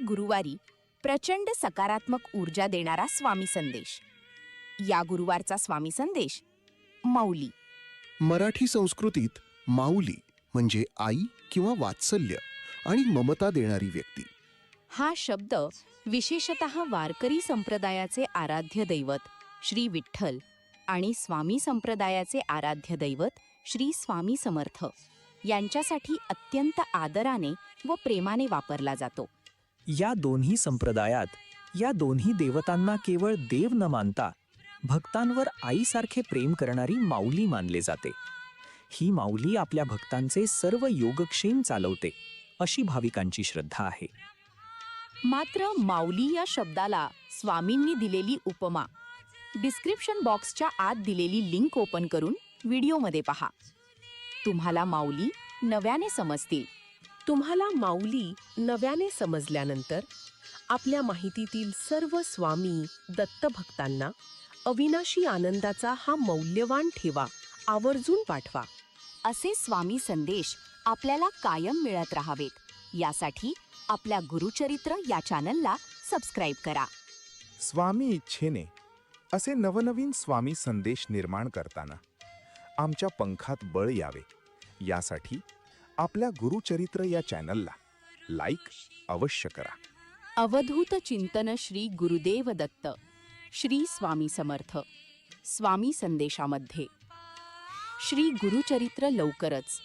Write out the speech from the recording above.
गुरुवारी प्रचंड सकारात्मक ऊर्जा देणारा स्वामी संदेश. या गुरुवारचा स्वामी संदेश माऊली. मराठी संस्कृतीत माऊली म्हणजे आई किंवा वात्सल्य आणि ममता देणारी व्यक्ती. हा शब्द विशेषतः वारकरी संप्रदायाचे आराध्य दैवत श्री विठ्ठल आणि स्वामी संप्रदायाचे आराध्य दैवत श्री स्वामी समर्थ यांच्यासाठी अत्यंत आदराने व प्रेमाने वापरला जातो. या दोन्ही संप्रदायात या दोन्ही देवतांना केवळ देव न मानता भक्तांवर आईसारखे प्रेम करणारी माऊली मानले जाते. ही माऊली आपल्या भक्तांचे सर्व योगक्षेम चालवते अशी भाविकांची श्रद्धा आहे. मात्र माऊली या शब्दाला स्वामींनी दिलेली उपमा डिस्क्रिप्शन बॉक्सच्या आत दिलेली लिंक ओपन करून व्हिडिओमध्ये पहा. तुम्हाला माऊली नव्याने समजतील. तुम्हाला माऊली नव्याने समजल्यानंतर आपल्या माहितीतील सर्व स्वामी दत्तभक्तांना अविनाशी आनंदाचा हा मौल्यवान ठेवा आवर्जून पाठवा. असे स्वामी संदेश आपल्याला कायम मिळत राहावेत यासाठी आपल्या गुरुचरित्र या चॅनलला सबस्क्राईब करा. स्वामी इच्छेने असे नवनवीन स्वामी संदेश निर्माण करताना आमच्या पंखात बळ यावे यासाठी आपल्या गुरुचरित्र या चॅनलला लाईक अवश्य करा. अवधूत चिंतन श्री गुरुदेव दत्त श्री स्वामी समर्थ. स्वामी संदेशामध्ये श्री गुरुचरित्र लवकरच.